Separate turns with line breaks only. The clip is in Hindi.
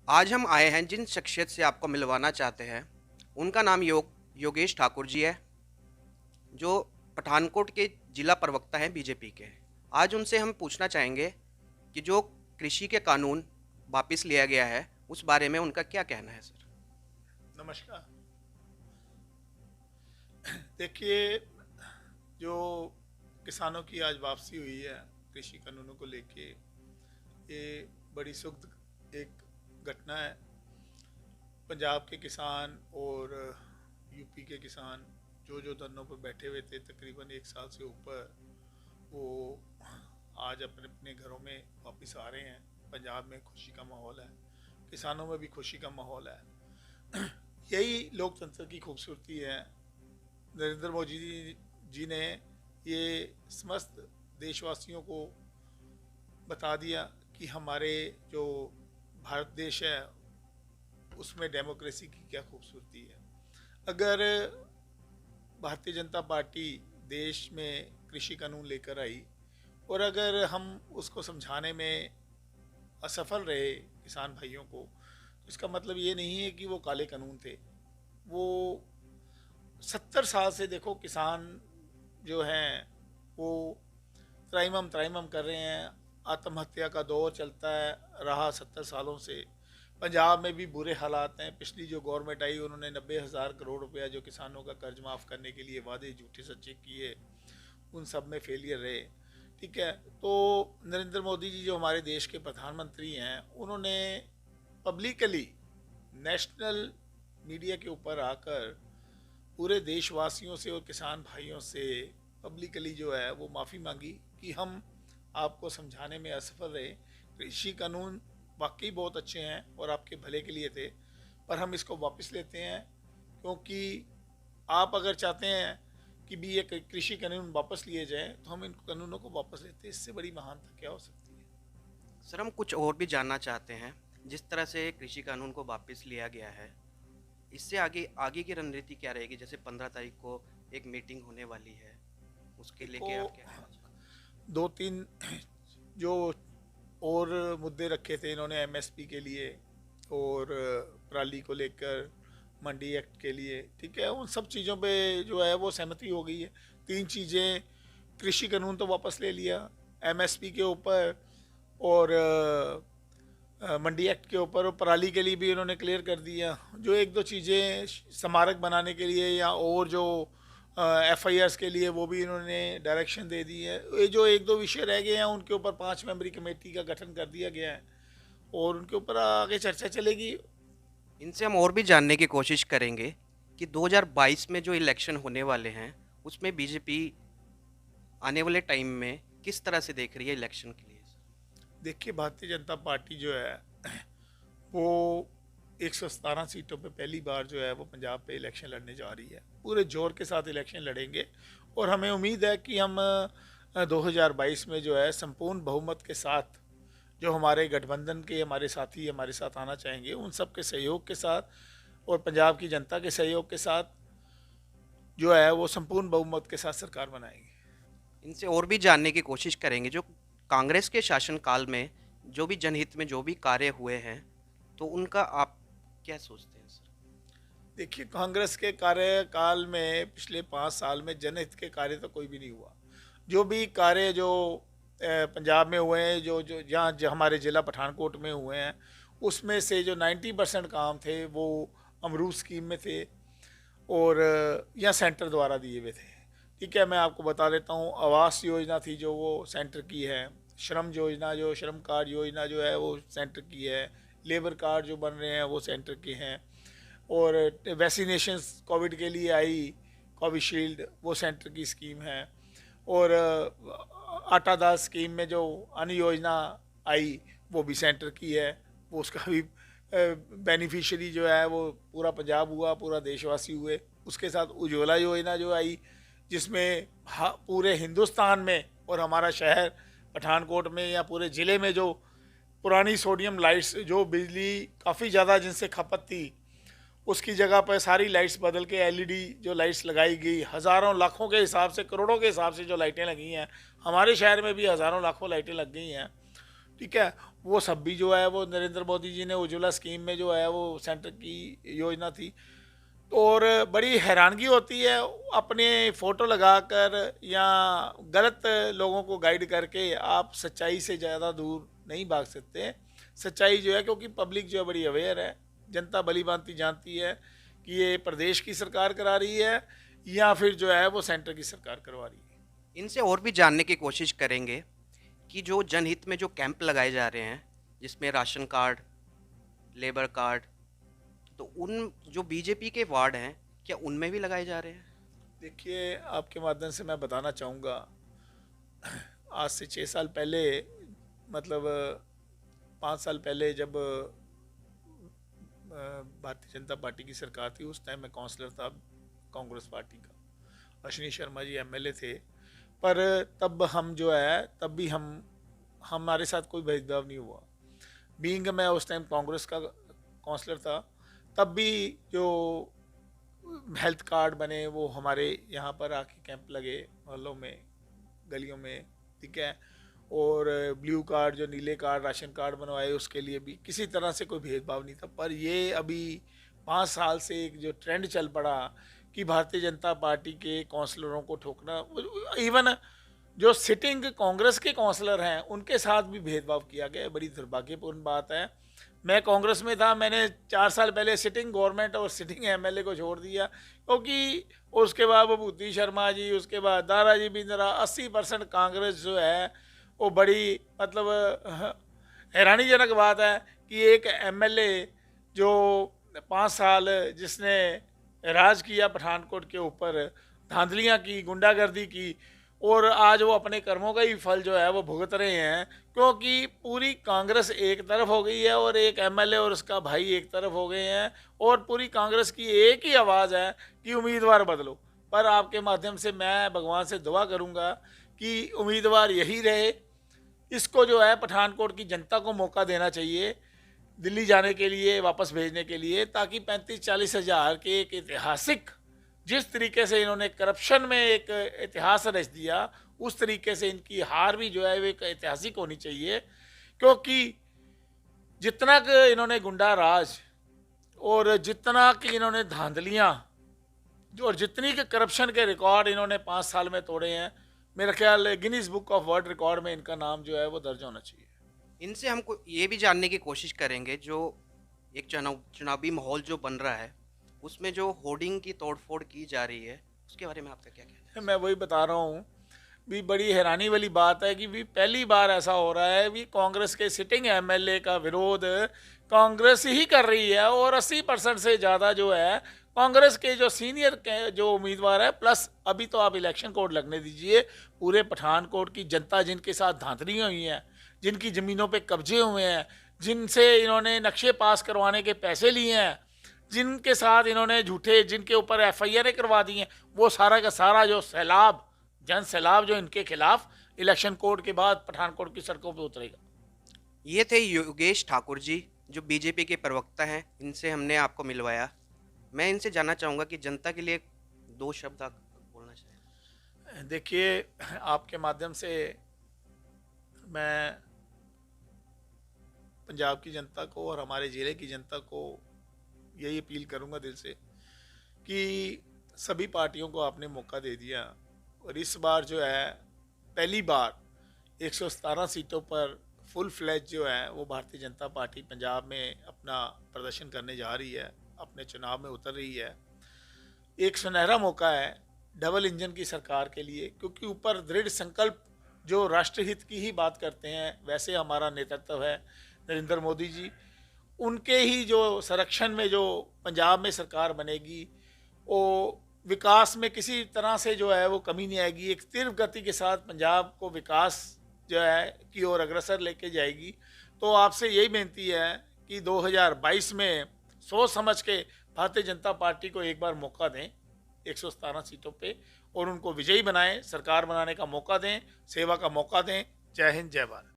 आज हम आए हैं जिन शख्सियत से आपको मिलवाना चाहते हैं, उनका नाम योगेश ठाकुर जी है, जो पठानकोट के जिला प्रवक्ता हैं बीजेपी के। आज उनसे हम पूछना चाहेंगे कि जो कृषि के कानून वापस लिया गया है, उस बारे में उनका क्या कहना है सर?
नमस्कार। देखिए, जो किसानों की आज वापसी हुई है कृषि कानूनों को लेके, ये बड़ी सुखद एक घटना है। पंजाब के किसान और यूपी के किसान जो जो धरनों पर बैठे हुए थे तकरीबन एक साल से ऊपर, वो आज अपने अपने घरों में वापस आ रहे हैं। पंजाब में खुशी का माहौल है, किसानों में भी खुशी का माहौल है। यही लोकतंत्र की खूबसूरती है। नरेंद्र मोदी जी ने ये समस्त देशवासियों को बता दिया कि हमारे जो भारत देश है उसमें डेमोक्रेसी की क्या खूबसूरती है। अगर भारतीय जनता पार्टी देश में कृषि कानून लेकर आई और अगर हम उसको समझाने में असफल रहे किसान भाइयों को, तो इसका मतलब ये नहीं है कि वो काले कानून थे। वो 70 साल से देखो किसान जो हैं वो त्राइमम कर रहे हैं। आत्महत्या का दौर चलता है रहा 70 सालों से। पंजाब में भी बुरे हालात हैं। पिछली जो गवर्नमेंट आई उन्होंने 90,000 करोड़ रुपया जो किसानों का कर्ज माफ़ करने के लिए वादे झूठे सच्चे किए, उन सब में फेलियर रहे। ठीक है, तो नरेंद्र मोदी जी जो हमारे देश के प्रधानमंत्री हैं, उन्होंने पब्लिकली नेशनल मीडिया के ऊपर आकर पूरे देशवासियों से और किसान भाइयों से पब्लिकली जो है वो माफ़ी मांगी कि हम आपको समझाने में असफल रहे। कृषि कानून वाकई बहुत अच्छे हैं और आपके भले के लिए थे, पर हम इसको वापस लेते हैं, क्योंकि आप अगर चाहते हैं कि भी ये कृषि कानून वापस लिए जाएं तो हम इन कानूनों को वापस लेते हैं। इससे बड़ी महानता क्या हो सकती है।
सर, हम कुछ और भी जानना चाहते हैं। जिस तरह से कृषि कानून को वापस लिया गया है, इससे आगे आगे की रणनीति क्या रहेगी? जैसे 15 तारीख को एक मीटिंग होने वाली है, उसके
देखो,
लेके आप क्या कहना चाहते हैं?
दो तीन जो और मुद्दे रखे थे इन्होंने एमएसपी के लिए और पराली को लेकर, मंडी एक्ट के लिए, ठीक है, उन सब चीज़ों पे जो है वो सहमति हो गई है। तीन चीज़ें, कृषि कानून तो वापस ले लिया, एमएसपी के ऊपर और मंडी एक्ट के ऊपर, और पराली के लिए भी उन्होंने क्लियर कर दिया। जो एक दो चीज़ें स्मारक बनाने के लिए या और जो एफआईआर्स के लिए, वो भी इन्होंने डायरेक्शन दे दी है। ये जो एक दो विषय रह गए हैं उनके ऊपर 5 मेंबरी कमेटी का गठन कर दिया गया है और उनके ऊपर आगे चर्चा चलेगी।
इनसे हम और भी जानने की कोशिश करेंगे कि 2022 में जो इलेक्शन होने वाले हैं, उसमें बीजेपी आने वाले टाइम में किस तरह से देख रही है इलेक्शन के लिए?
देखिए, भारतीय जनता पार्टी जो है वो 117 सीटों पे पहली बार जो है वो पंजाब पे इलेक्शन लड़ने जा रही है। पूरे जोर के साथ इलेक्शन लड़ेंगे और हमें उम्मीद है कि हम 2022 में जो है संपूर्ण बहुमत के साथ, जो हमारे गठबंधन के हमारे साथी हमारे साथ आना चाहेंगे, उन सब के सहयोग के साथ और पंजाब की जनता के सहयोग के साथ जो है वो संपूर्ण बहुमत के साथ सरकार बनाएंगे।
इनसे और भी जानने की कोशिश करेंगे, जो कांग्रेस के शासनकाल में जो भी जनहित में जो भी कार्य हुए हैं, तो उनका आप क्या सोचते हैं सर?
देखिए, कांग्रेस के कार्यकाल में पिछले 5 साल में जनहित के कार्य तो कोई भी नहीं हुआ। जो भी कार्य जो पंजाब में हुए हैं, जो जो जहाँ जो हमारे ज़िला पठानकोट में हुए हैं, उसमें से जो 90% काम थे वो अमरूद स्कीम में थे और या सेंटर द्वारा दिए हुए थे। ठीक है, मैं आपको बता देता हूँ, आवास योजना थी जो वो सेंटर की है, श्रम योजना जो श्रम कार्ड योजना जो है वो सेंटर की है, लेबर कार्ड जो बन रहे हैं वो सेंटर के हैं, और वैक्सीनेशन कोविड के लिए आई कोविशील्ड, वो सेंटर की स्कीम है, और आटा दाल स्कीम में जो अन्न योजना आई वो भी सेंटर की है। वो उसका भी बेनिफिशियरी जो है वो पूरा पंजाब हुआ, पूरा देशवासी हुए। उसके साथ उज्ज्वला योजना जो आई, जिसमें पूरे हिंदुस्तान में और हमारा शहर पठानकोट में या पूरे ज़िले में जो पुरानी सोडियम लाइट्स, जो बिजली काफ़ी ज़्यादा जिनसे खपत थी, उसकी जगह पर सारी लाइट्स बदल के एलईडी जो लाइट्स लगाई गई, हज़ारों लाखों के हिसाब से, करोड़ों के हिसाब से जो लाइटें लगी हैं, हमारे शहर में भी हज़ारों लाखों लाइटें लग गई हैं। ठीक है, वो सब भी जो है वो नरेंद्र मोदी जी ने उज्ज्वला स्कीम में जो है वो सेंटर की योजना थी। तो और बड़ी हैरानगी होती है, अपने फ़ोटो लगाकर या गलत लोगों को गाइड करके आप सच्चाई से ज़्यादा दूर नहीं भाग सकते। सच्चाई जो है, क्योंकि पब्लिक जो है बड़ी अवेयर है, जनता भली भांति जानती है कि ये प्रदेश की सरकार करा रही है या फिर जो है वो सेंटर की सरकार करवा रही है।
इनसे और भी जानने की कोशिश करेंगे कि जो जनहित में जो कैंप लगाए जा रहे हैं, जिसमें राशन कार्ड, लेबर कार्ड, तो उन जो बीजेपी के वार्ड हैं, क्या उनमें भी लगाए जा रहे हैं?
देखिए, आपके माध्यम से मैं बताना चाहूँगा, आज से 6 साल पहले, मतलब 5 साल पहले, जब भारतीय जनता पार्टी की सरकार थी, उस टाइम मैं काउंसलर था कांग्रेस पार्टी का। अश्विनी शर्मा जी एमएलए थे। पर तब हम जो है, तब भी हमारे साथ कोई भेदभाव नहीं हुआ। बीइंग मैं उस टाइम कांग्रेस का काउंसलर था, तब भी जो हेल्थ कार्ड बने वो हमारे यहाँ पर आके कैंप लगे मोहल्लों में, गलियों में, ठीक है। और ब्लू कार्ड, जो नीले कार्ड, राशन कार्ड बनवाए, उसके लिए भी किसी तरह से कोई भेदभाव नहीं था। पर ये अभी 5 साल से एक जो ट्रेंड चल पड़ा कि भारतीय जनता पार्टी के काउंसलरों को ठोकना, इवन जो सिटिंग कांग्रेस के काउंसलर हैं उनके साथ भी भेदभाव किया गया। बड़ी दुर्भाग्यपूर्ण बात है। मैं कांग्रेस में था, मैंने 4 साल पहले सिटिंग गवर्नमेंट और सिटिंग एमएलए को छोड़ दिया, क्योंकि उसके बाद विभूति शर्मा जी, उसके बाद दाराजी बिंद्रा, 80% कांग्रेस जो है वो बड़ी, मतलब हैरानीजनक बात है कि एक एमएलए जो 5 साल जिसने राज किया पठानकोट के ऊपर, धांधलियाँ की, गुंडागर्दी की, और आज वो अपने कर्मों का ही फल जो है वो भुगत रहे हैं, क्योंकि पूरी कांग्रेस एक तरफ हो गई है और एक एमएलए और उसका भाई एक तरफ हो गए हैं, और पूरी कांग्रेस की एक ही आवाज़ है कि उम्मीदवार बदलो। पर आपके माध्यम से मैं भगवान से दुआ करूंगा कि उम्मीदवार यही रहे। इसको जो है पठानकोट की जनता को मौका देना चाहिए दिल्ली जाने के लिए, वापस भेजने के लिए, ताकि 35-40 हज़ार के एक ऐतिहासिक, जिस तरीके से इन्होंने करप्शन में एक इतिहास रच दिया, उस तरीके से इनकी हार भी जो है वो एक ऐतिहासिक होनी चाहिए। क्योंकि जितना कि इन्होंने गुंडा राज और जितना कि इन्होंने धांधलियाँ और जितनी के करप्शन के रिकॉर्ड इन्होंने 5 साल में तोड़े हैं, मेरा ख्याल Guinness book of world record में इनका नाम जो है वो दर्ज होना चाहिए।
इनसे हमको ये भी जानने की कोशिश करेंगे, जो एक चुनावी माहौल जो बन रहा है, उसमें जो होर्डिंग की तोड़फोड़ की जा रही है, उसके बारे में आपका क्या कहना है?
मैं वही बता रहा हूँ, भी बड़ी हैरानी वाली बात है कि भी पहली बार ऐसा हो रहा है भी कांग्रेस के सिटिंग एमएलए का विरोध कांग्रेस ही कर रही है, और 80% से ज़्यादा जो है कांग्रेस के जो सीनियर के जो उम्मीदवार है, प्लस अभी तो आप इलेक्शन कोड लगने दीजिए, पूरे पठानकोट की जनता जिनके साथ धांधलियाँ हुई हैं, जिनकी ज़मीनों पे कब्जे हुए हैं, जिनसे इन्होंने नक्शे पास करवाने के पैसे लिए हैं, जिनके साथ इन्होंने झूठे, जिनके ऊपर एफआईआर करवा दी हैं, वो सारा का सारा जो सैलाब, जन सैलाब जो इनके खिलाफ इलेक्शन कोड के बाद पठानकोट की सड़कों पे उतरेगा।
ये थे योगेश ठाकुर जी, जो बीजेपी के प्रवक्ता हैं। इनसे हमने आपको मिलवाया। मैं इनसे जानना चाहूँगा कि जनता के लिए 2 शब्द आप बोलना चाहें।
देखिए, आपके माध्यम से मैं पंजाब की जनता को और हमारे ज़िले की जनता को यही अपील करूंगा दिल से कि सभी पार्टियों को आपने मौका दे दिया, और इस बार जो है पहली बार 117 सीटों पर फुल फ्लैज जो है वो भारतीय जनता पार्टी पंजाब में अपना प्रदर्शन करने जा रही है, अपने चुनाव में उतर रही है। एक सुनहरा मौका है डबल इंजन की सरकार के लिए, क्योंकि ऊपर दृढ़ संकल्प जो राष्ट्रहित की ही बात करते हैं, वैसे हमारा नेतृत्व है नरेंद्र मोदी जी, उनके ही जो संरक्षण में जो पंजाब में सरकार बनेगी, वो विकास में किसी तरह से जो है वो कमी नहीं आएगी। एक तीव्र गति के साथ पंजाब को विकास जो है की ओर अग्रसर लेके जाएगी। तो आपसे यही बेनती है कि 2022 में सोच समझ के भारतीय जनता पार्टी को एक बार मौका दें 117 सीटों पे, और उनको विजयी बनाएं, सरकार बनाने का मौका दें, सेवा का मौका दें। जय हिंद, जय भारत।